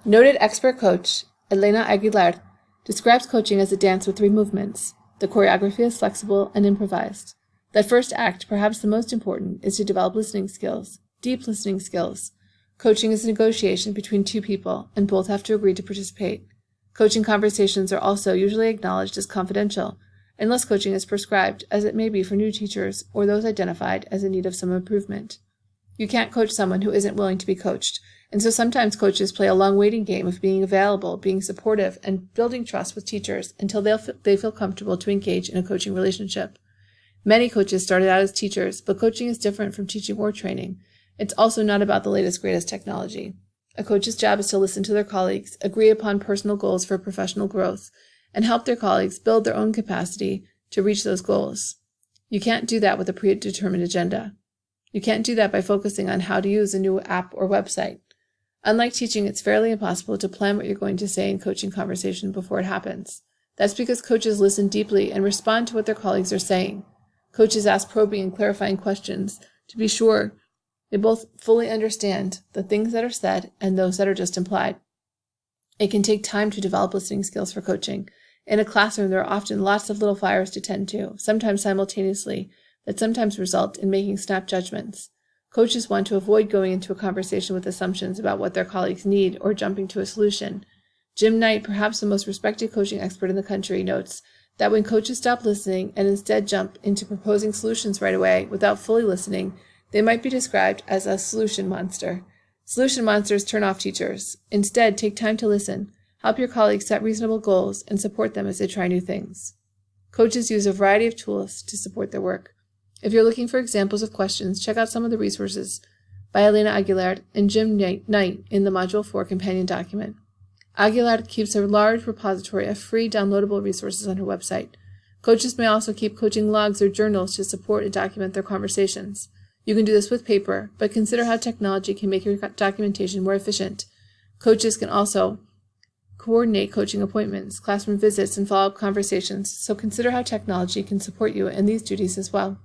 Noted expert coach Elena Aguilar describes coaching as a dance with 3 movements. The choreography is flexible and improvised. That first act, perhaps the most important, is to develop listening skills, deep listening skills. Coaching is a negotiation between 2 people, and both have to agree to participate. Coaching conversations are also usually acknowledged as confidential, unless coaching is prescribed, as it may be for new teachers or those identified as in need of some improvement. You can't coach someone who isn't willing to be coached, and so sometimes coaches play a long waiting game of being available, being supportive, and building trust with teachers until they feel comfortable to engage in a coaching relationship. Many coaches started out as teachers, but coaching is different from teaching or training. It's also not about the latest, greatest technology. A coach's job is to listen to their colleagues, agree upon personal goals for professional growth, and help their colleagues build their own capacity to reach those goals. You can't do that with a predetermined agenda. You can't do that by focusing on how to use a new app or website. Unlike teaching, it's fairly impossible to plan what you're going to say in coaching conversation before it happens. That's because coaches listen deeply and respond to what their colleagues are saying. Coaches ask probing and clarifying questions to be sure they both fully understand the things that are said and those that are just implied. It can take time to develop listening skills for coaching. In a classroom, there are often lots of little fires to tend to, sometimes simultaneously, that sometimes result in making snap judgments. Coaches want to avoid going into a conversation with assumptions about what their colleagues need or jumping to a solution. Jim Knight, perhaps the most respected coaching expert in the country, notes that when coaches stop listening and instead jump into proposing solutions right away without fully listening, they might be described as a solution monster. Solution monsters turn off teachers. Instead, take time to listen, help your colleagues set reasonable goals, and support them as they try new things. Coaches use a variety of tools to support their work. If you're looking for examples of questions, check out some of the resources by Elena Aguilar and Jim Knight in the Module 4 companion document. Aguilar keeps a large repository of free downloadable resources on her website. Coaches may also keep coaching logs or journals to support and document their conversations. You can do this with paper, but consider how technology can make your documentation more efficient. Coaches can also coordinate coaching appointments, classroom visits, and follow-up conversations, so consider how technology can support you in these duties as well.